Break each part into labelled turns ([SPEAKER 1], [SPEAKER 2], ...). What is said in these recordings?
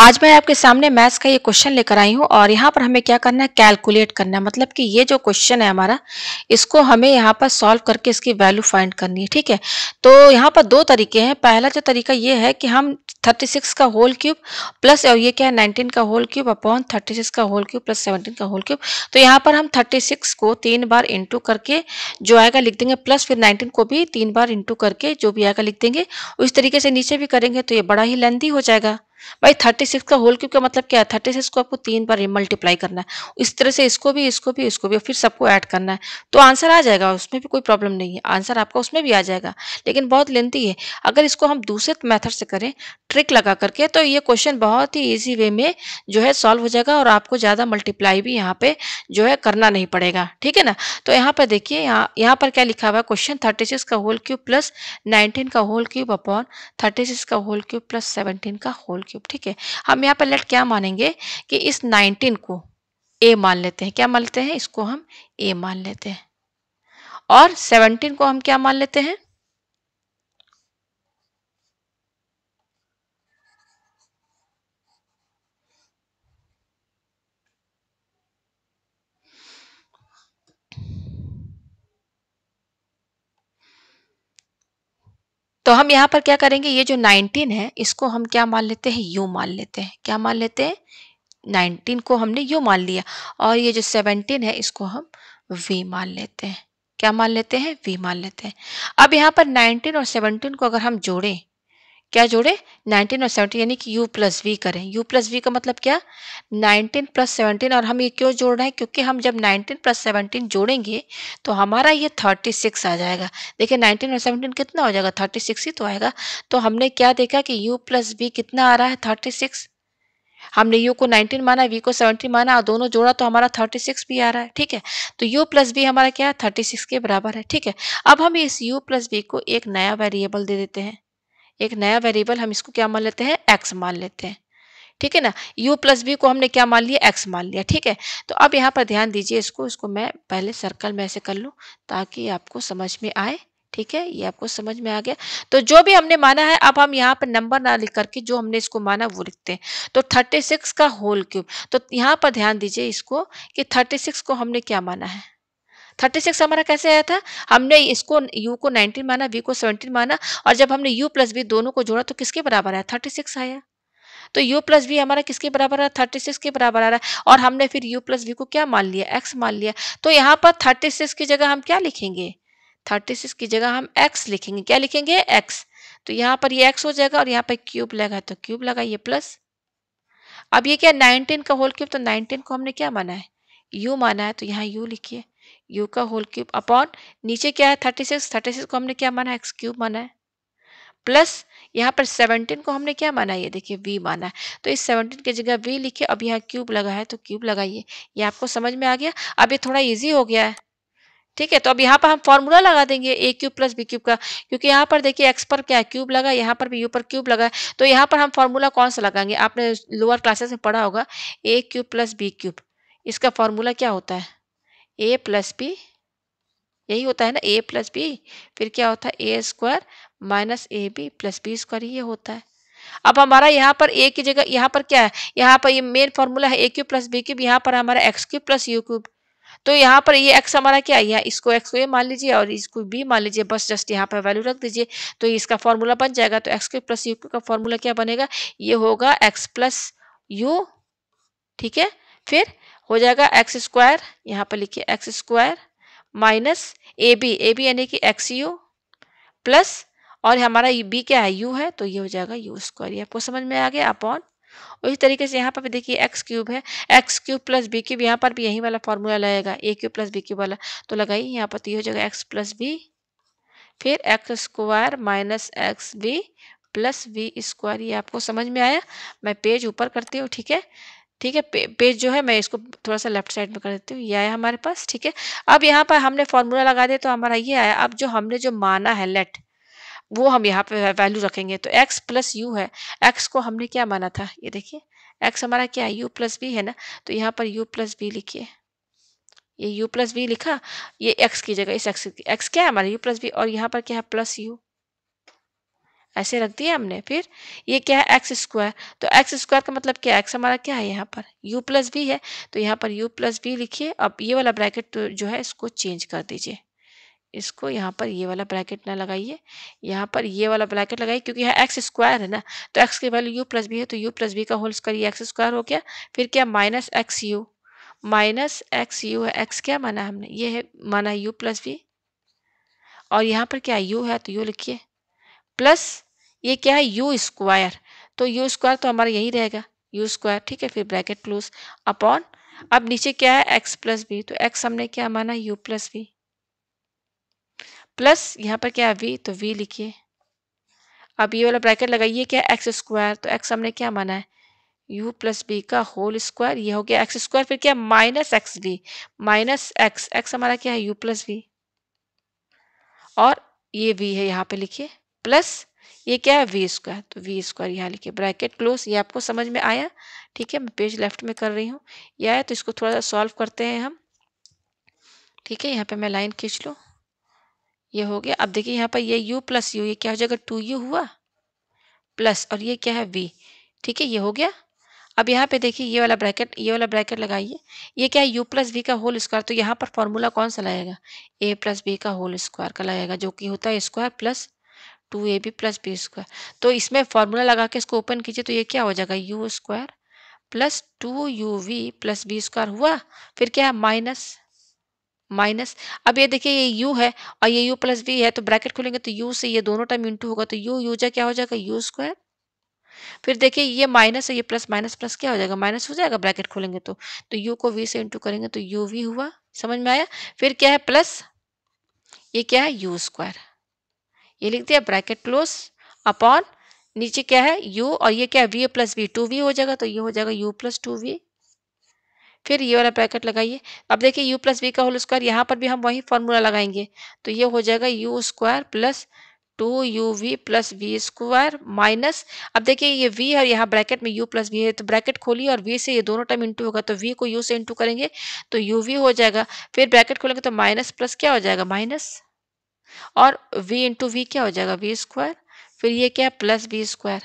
[SPEAKER 1] आज मैं आपके सामने मैथ्स का ये क्वेश्चन लेकर आई हूँ और यहाँ पर हमें क्या करना है, कैलकुलेट करना है। मतलब कि ये जो क्वेश्चन है हमारा, इसको हमें यहाँ पर सॉल्व करके इसकी वैल्यू फाइंड करनी है। ठीक है, तो यहाँ पर दो तरीके हैं। पहला जो तरीका ये है कि हम 36 का होल क्यूब प्लस, और ये क्या है, 19 का होल क्यूब अपॉन 36 का होल क्यूब प्लस 17 का होल क्यूब। तो यहाँ पर हम 36 को 3 बार इंटू करके जो आएगा लिख देंगे, प्लस फिर 19 को भी 3 बार इंटू करके जो भी आएगा लिख देंगे। उस तरीके से नीचे भी करेंगे तो ये बड़ा ही लेंथी हो जाएगा। भाई 36 का होल क्यूब का मतलब क्या है, 36 को आपको 3 बार मल्टीप्लाई करना है। इस तरह से इसको भी इसको भी इसको भी फिर सबको ऐड करना है, तो आंसर आ जाएगा। उसमें भी कोई प्रॉब्लम नहीं है, आंसर आपका उसमें भी आ जाएगा, लेकिन बहुत लेंथी है। अगर इसको हम दूसरे मेथड से करें, ट्रिक लगा करके, तो ये क्वेश्चन बहुत ही इजी वे में जो है सॉल्व हो जाएगा और आपको ज़्यादा मल्टीप्लाई भी यहाँ पे जो है करना नहीं पड़ेगा। ठीक है ना। तो यहाँ पर देखिए, यहाँ पर क्या लिखा हुआ है, क्वेश्चन 36 का होल क्यूब प्लस 19 का होल क्यूब अपॉन 36 का होल क्यूब प्लस 17 का होल क्यूब। ठीक है, हम यहाँ पर लेट क्या मानेंगे कि इस 19 को ए मान लेते हैं। क्या मान लेते हैं, इसको हम ए मान लेते हैं, और 17 को हम क्या मान लेते हैं, तो हम यहाँ पर क्या करेंगे, ये जो 19 है इसको हम क्या मान लेते हैं, यू मान लेते हैं। क्या मान लेते हैं, 19 को हमने यू मान लिया, और ये जो 17 है इसको हम वी मान लेते हैं। क्या मान लेते हैं, वी मान लेते हैं। अब यहाँ पर 19 और 17 को अगर हम जोड़ें, क्या जोड़े, 19 और 17 यानी कि u प्लस वी करें। u प्लस वी का मतलब क्या, 19 प्लस 17। और हम ये क्यों जोड़ रहे हैं, क्योंकि हम जब 19 प्लस 17 जोड़ेंगे तो हमारा ये 36 आ जाएगा। देखिए 19 और 17 कितना हो जाएगा, 36 ही तो आएगा। तो हमने क्या देखा कि u प्लस वी कितना आ रहा है, 36। हमने u को 19 माना, v को 17 माना, और दोनों जोड़ा तो हमारा 36 भी आ रहा है। ठीक है, तो u प्लस वी हमारा क्या है, 36 के बराबर है। ठीक है, अब हम इस u प्लस वी को एक नया वेरिएबल दे देते हैं। एक नया वेरिएबल हम इसको क्या मान लेते हैं, x मान लेते हैं। ठीक है ना, u प्लस बी को हमने क्या मान लिया, x मान लिया। ठीक है, तो अब यहाँ पर ध्यान दीजिए, इसको मैं पहले सर्कल में ऐसे कर लूँ ताकि आपको समझ में आए। ठीक है, ये आपको समझ में आ गया। तो जो भी हमने माना है, अब हम यहाँ पर नंबर ना लिख करके जो हमने इसको माना वो लिखते हैं। तो 36 का होल क्यूब, तो यहाँ पर ध्यान दीजिए इसको कि 36 को हमने क्या माना है, 36 हमारा कैसे आया था, हमने इसको u को 19 माना, v को 17 माना, और जब हमने u प्लस v दोनों को जोड़ा तो किसके बराबर आया, 36 आया। तो u प्लस v हमारा किसके बराबर है, 36 के बराबर आ रहा है। और हमने फिर u प्लस v को क्या मान लिया, x मान लिया। तो यहाँ पर 36 की जगह हम क्या लिखेंगे, 36 की जगह हम x लिखेंगे। क्या लिखेंगे, x। तो यहाँ पर ये x हो जाएगा, और यहाँ पर क्यूब लगा तो क्यूब लगाइए प्लस। अब ये क्या, 19 का होल क्यूब, तो 19 को हमने क्या माना है, u माना है, तो यहाँ u लिखिए, u का होल क्यूब अपॉन नीचे क्या है, 36, 36 को हमने क्या माना है, एक्स क्यूब माना है, प्लस यहाँ पर 17 को हमने क्या माना है, ये देखिए v माना है। तो इस 17 की जगह v लिखिए, अब यहाँ क्यूब लगा है तो क्यूब लगाइए। ये आपको समझ में आ गया। अब ये थोड़ा इजी हो गया है। ठीक है, तो अब यहाँ पर हम फॉर्मूला लगा देंगे ए क्यूब प्लस बी क्यूब का, क्योंकि यहाँ पर देखिए एक्स पर क्या क्यूब लगा, यहाँ पर भी यू पर क्यूब लगा है। तो यहाँ पर हम फॉर्मूला कौन सा लगाएंगे, आपने लोअर क्लासेस में पढ़ा होगा, ए क्यूब प्लस बी क्यूब। इसका फॉर्मूला क्या होता है, ए प्लस बी, यही होता है ना, ए प्लस बी। फिर क्या होता है, A square minus A B plus B square, ये होता है। अब हमारा यहाँ पर ए की जगह यहाँ पर क्या है, यहाँ पर ये मेन फॉर्मूला है ए क्यूब प्लस बी क्यूब, यहाँ पर हमारा x cube plus u cube. तो यहाँ पर ये x हमारा क्या है, यहाँ इसको x को ये मान लीजिए और इसको b मान लीजिए, बस जस्ट यहाँ पर वैल्यू रख दीजिए, तो इसका फॉर्मूला बन जाएगा। तो x क्यूब प्लस यू का फॉर्मूला क्या बनेगा, ये होगा x प्लस यू। ठीक है, फिर हो जाएगा एक्स स्क्वायर, यहाँ पर लिखिए एक्स स्क्वायर माइनस ए बी यानी कि एक्स यू प्लस, और हमारा बी क्या है, यू है, तो ये हो जाएगा यू स्क्वायर। ये आपको समझ में आ गया, अपॉन। उसी तरीके से यहाँ पर भी देखिए एक्स क्यूब है, x cube plus b cube, यहाँ पर भी यही वाला फॉर्मूला लगेगा, a cube plus b cube वाला। तो लगाइए यहाँ पर, तो ये हो जाएगा एक्स प्लस बी, फिर x square minus x b plus B square. ये आपको समझ में आया। मैं पेज ऊपर करती हूँ। ठीक है, ठीक है, पेज जो है मैं इसको थोड़ा सा लेफ्ट साइड में कर देती हूँ। ये आया हमारे पास। ठीक है, अब यहाँ पर हमने फॉर्मूला लगा दिया तो हमारा ये आया। अब जो हमने जो माना है लेट, वो हम यहाँ पे वैल्यू रखेंगे। तो x प्लस यू है, x को हमने क्या माना था, ये देखिए x हमारा क्या है, u प्लस बी है ना, तो यहाँ पर u प्लस बी लिखिए। ये u प्लस बी लिखा, ये x की जगह इस x क्या है हमारा u प्लस बी, और यहाँ पर क्या है प्लस u। ऐसे रख दिया हमने। फिर ये क्या है एक्स स्क्वायर, तो एक्स स्क्वायर का मतलब क्या है, एक्स हमारा क्या है यहाँ पर u प्लस बी है, तो यहाँ पर u प्लस बी लिखिए। अब ये वाला ब्रैकेट जो है इसको चेंज कर दीजिए, इसको यहाँ पर ये वाला ब्रैकेट ना लगाइए, यहाँ पर ये वाला ब्रैकेट लगाइए, क्योंकि यहाँ एक्स स्क्वायर है ना, तो एक्स की वैल्यू u प्लस बी है, तो u प्लस बी का होल स्क्वायर ये एक्स स्क्वायर हो गया। फिर क्या माइनस एक्स यू है, एक्स क्या माना हमने, ये है माना u प्लस बी, और यहाँ पर क्या u है तो u लिखिए, प्लस ये क्या है यू स्क्वायर, तो यू स्क्वायर तो हमारा यही रहेगा यू स्क्वायर, ठीक है। फिर ब्रैकेट क्लोज अपॉन, अब नीचे क्या है एक्स प्लस बी, तो एक्स हमने क्या माना यू प्लस बी, प्लस यहाँ पर क्या है वी, तो वी लिखिए। अब ये वाला ब्रैकेट लगाइए, क्या एक्स स्क्वायर, तो एक्स हमने क्या माना है u प्लस बी का होल स्क्वायर, ये हो गया एक्स स्क्वायर। फिर क्या minus x b, minus x, x हमारा क्या है u प्लस बी, और ये v है यहाँ पे लिखिए, प्लस ये क्या है वी स्क्वायर, तो वी स्क्वायर यहाँ लिखिए, ब्रैकेट क्लोज। ये आपको समझ में आया, ठीक है। मैं पेज लेफ्ट में कर रही हूँ, ये आया, तो इसको थोड़ा सा सॉल्व करते हैं हम, ठीक है। यहाँ पे मैं लाइन खींच लूँ, ये हो गया। अब देखिए यहाँ पर ये u प्लस यू, ये क्या हो जाएगा 2u हुआ, प्लस और ये क्या है v, ठीक है, ये हो गया। अब यहाँ पे देखिए ये वाला ब्रैकेट लगाइए, ये क्या है u प्लस बी का होल स्क्वायर, तो यहाँ पर फॉर्मूला कौन सा लगेगा, a प्लस बी का होल स्क्वायर का लगेगा, जो कि होता है square plus 2ab plus B square. तो इसमें फॉर्मूला लगा के इसको ओपन कीजिए, तो ये क्या हो जाएगा u square plus 2uv plus B square हुआ। फिर क्या है माइनस माइनस, अब ये देखिए ये u है और ये u प्लस बी है, तो ब्रैकेट खोलेंगे तो u से ये दोनों टाइम इंटू होगा, तो u जा क्या हो जाएगा u स्क्वायर। फिर देखिए ये माइनस है, ये प्लस माइनस प्लस क्या हो जाएगा माइनस हो जाएगा, ब्रैकेट खोलेंगे तो u को v से इंटू करेंगे तो uv हुआ, समझ में आया। फिर क्या है प्लस, ये क्या है u स्क्वायर, ये लिख दिया, ब्रैकेट क्लोज अपॉन, नीचे क्या है u और ये क्या है v प्लस बी, 2v हो जाएगा, तो ये हो जाएगा u प्लस 2v। फिर ये वाला ब्रैकेट लगाइए। अब देखिए u प्लस बी का होल स्क्वायर, यहाँ पर भी हम वही फॉर्मूला लगाएंगे, तो ये हो जाएगा u square plus 2uv plus v square minus, अब देखिए ये v है, यहाँ ब्रैकेट में u प्लस वी है, तो ब्रैकेट खोलिए और v से ये दोनों टाइम इंटू होगा, तो v को u से इंटू करेंगे तो uv हो जाएगा। फिर ब्रैकेट खोलेंगे तो माइनस प्लस क्या हो जाएगा माइनस, और v इंटू वी क्या हो जाएगा वी स्क्वायर। फिर ये क्या है plus B square,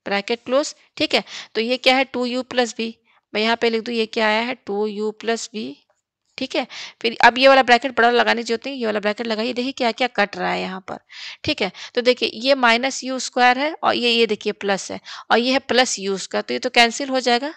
[SPEAKER 1] bracket close, ठीक है। तो ये क्या है 2u प्लस बी, मैं यहाँ पे लिख दूँ, ये क्या आया है 2u प्लस बी, ठीक है। फिर अब ये वाला ब्रैकेट बड़ा लगाने जो होते हैं, ये वाला ब्रैकेट लगाइए, देखिए क्या क्या कट रहा है यहाँ पर, ठीक है। तो देखिए ये माइनस यू स्क्वायर है और ये देखिए प्लस है, और ये है प्लस यू स्क्वायर, तो ये तो कैंसिल हो जाएगा,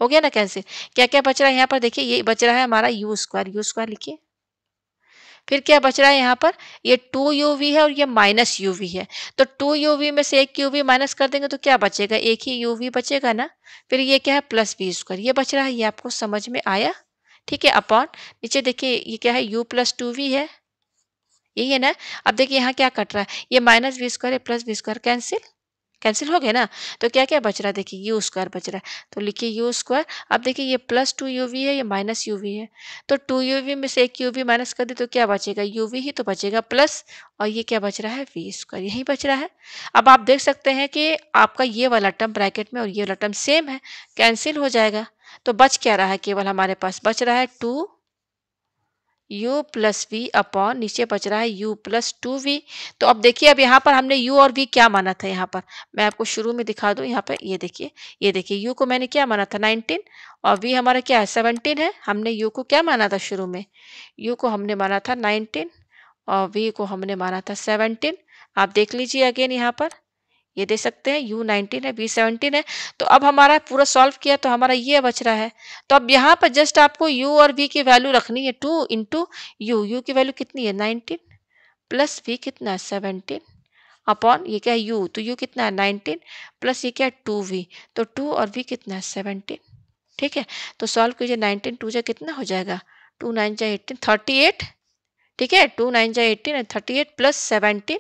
[SPEAKER 1] हो गया ना कैंसिल। क्या क्या बच रहा है यहाँ पर, देखिए ये बच रहा है हमारा यू स्क्वायर लिखिए। फिर क्या बच रहा है यहाँ पर, ये 2uv है और ये माइनस uv है, तो 2uv में से एक uv माइनस कर देंगे तो क्या बचेगा, एक ही uv बचेगा ना। फिर ये क्या है प्लस बी स्क्वायर, ये बच रहा है, ये आपको समझ में आया, ठीक है। अपॉन नीचे देखिए ये क्या है u प्लस 2v है, यही है ना। अब देखिए यहाँ क्या कट रहा है, ये माइनस बी स्क्वायर है plus B square, cancel cancel हो गया ना। तो क्या क्या बच रहा है, देखिए यू स्क्वायर बच रहा है, तो लिखिए यू स्क्वायर। अब देखिए ये प्लस 2uv है, ये माइनस uv है, तो 2uv में से एक uv माइनस कर दे तो क्या बचेगा, uv ही तो बचेगा प्लस, और ये क्या बच रहा है वी स्क्वायर, यही बच रहा है। अब आप देख सकते हैं कि आपका ये वाला टर्म ब्रैकेट में और ये वाला टर्म सेम है, कैंसिल हो जाएगा। तो बच क्या रहा है, केवल हमारे पास बच रहा है 2u प्लस वी अपॉन, नीचे बच रहा है u प्लस 2v। तो अब देखिए अब यहाँ पर हमने u और v क्या माना था, यहाँ पर मैं आपको शुरू में दिखा दूं, यहाँ पर ये देखिए u को मैंने क्या माना था 19 और v हमारा क्या है 17 है। हमने u को क्या माना था शुरू में, u को हमने माना था 19 और v को हमने माना था 17। आप देख लीजिए अगेन यहाँ पर, ये दे सकते हैं u 19 है v 17 है। तो अब हमारा पूरा सॉल्व किया तो हमारा ये बच रहा है। तो अब यहाँ पर जस्ट आपको u और v की वैल्यू रखनी है, 2 इंटू u की वैल्यू कितनी है 19 प्लस v कितना है 17 अपॉन ये क्या है u, तो u कितना है 19 प्लस ये क्या है 2v, तो 2 और v कितना है 17, ठीक है। तो सॉल्व कीजिए, 19 2 जा कितना हो जाएगा, 2 9 जा 18 38, ठीक है। 2 9 जा 18 38 प्लस 17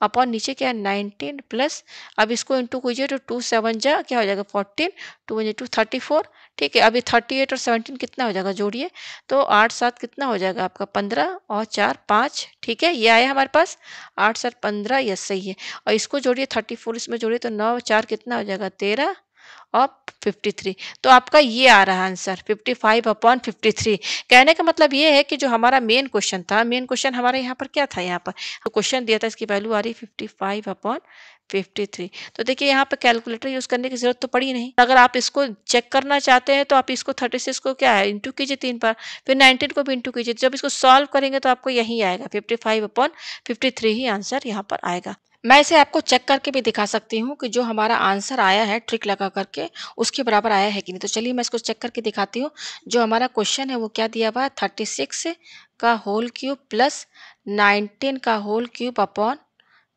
[SPEAKER 1] अपॉन नीचे क्या है 19 प्लस, अब इसको इंटू कीजिए तो 2 7 जा क्या हो जाएगा 14, 2 1 2 34, ठीक है। अभी 38 और 17 कितना हो जाएगा जोड़िए, तो 8 7 कितना हो जाएगा आपका 15 और 4 5, ठीक है। ये आया हमारे पास 8 7 15, यस सही है। और इसको जोड़िए 34 इसमें जोड़िए तो 9 4 कितना हो जाएगा 13 और 53। तो आपका ये आ रहा है आंसर 55/53। कहने का मतलब ये है कि जो हमारा मेन क्वेश्चन था, मेन क्वेश्चन हमारे यहाँ पर क्या था, यहाँ पर तो क्वेश्चन दिया था इसकी वैल्यू आ रही 55/53। तो देखिए यहाँ पे कैलकुलेटर यूज करने की जरूरत तो पड़ी नहीं। अगर आप इसको चेक करना चाहते हैं तो आप इसको 36 को क्या है इंटू कीजिए 3 बार, फिर 19 को भी इंटू कीजिए। जब इसको सॉल्व करेंगे तो आपको यही आएगा 55/53 ही आंसर यहाँ पर आएगा। मैं इसे आपको चेक करके भी दिखा सकती हूँ कि जो हमारा आंसर आया है ट्रिक लगा करके उसके बराबर आया है कि नहीं। तो चलिए मैं इसको चेक करके दिखाती हूँ। जो हमारा क्वेश्चन है वो क्या दिया हुआ है, 36 का होल क्यूब प्लस 19 का होल क्यूब अपॉन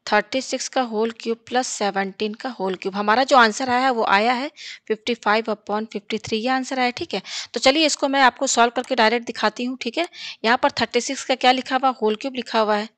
[SPEAKER 1] 36 का होल क्यूब प्लस 17 का होल क्यूब। हमारा जो आंसर आया है वो आया है 55/53, ये आंसर आया। ठीक है, तो चलिए इसको मैं आपको सॉल्व करके डायरेक्ट दिखाती हूँ। ठीक है, यहाँ पर 36 का क्या लिखा हुआ, होल क्यूब लिखा हुआ है।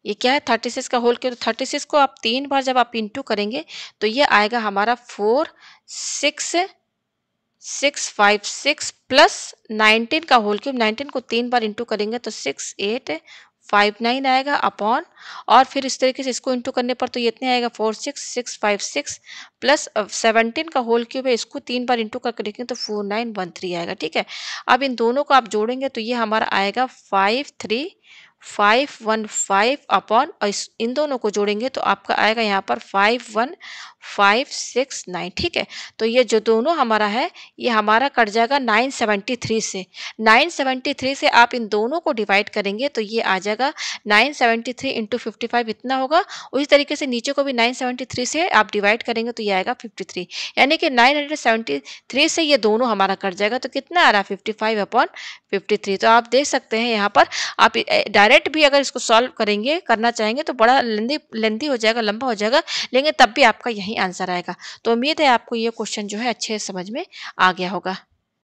[SPEAKER 1] ये क्या है 36 का होल क्यूब। 36 को आप 3 बार जब आप इंटू करेंगे तो ये आएगा हमारा 46656 प्लस 19 का होल क्यूब। 19 को 3 बार इंटू करेंगे तो 6859 आएगा अपॉन, और फिर इस तरीके से इसको इंटू करने पर तो ये इतने आएगा 46656 प्लस 17 का होल क्यूब है, इसको 3 बार इंटू करके देखेंगे तो 4913 आएगा। ठीक है, अब इन दोनों को आप जोड़ेंगे तो ये हमारा आएगा 53515 अपॉन, और इन दोनों को जोड़ेंगे तो आपका आएगा यहाँ पर 51569। ठीक है, तो ये जो दोनों हमारा है ये हमारा कट जाएगा 973 से। 973 से आप इन दोनों को डिवाइड करेंगे तो ये आ जाएगा 973 इंटू 55 इतना होगा। उसी तरीके से नीचे को भी 973 से आप डिवाइड करेंगे तो ये आएगा 53, यानी कि 973 से ये दोनों हमारा कट जाएगा। तो कितना आ रहा है 55/53। तो आप देख सकते हैं यहाँ पर आप डायरेक्ट भी अगर इसको सॉल्व करेंगे, करना चाहेंगे तो बड़ा लेंदी हो जाएगा, लंबा हो जाएगा, लेकिन तब भी आपका यही आंसर आएगा। तो उम्मीद है आपको ये क्वेश्चन जो है अच्छे समझ में आ गया होगा।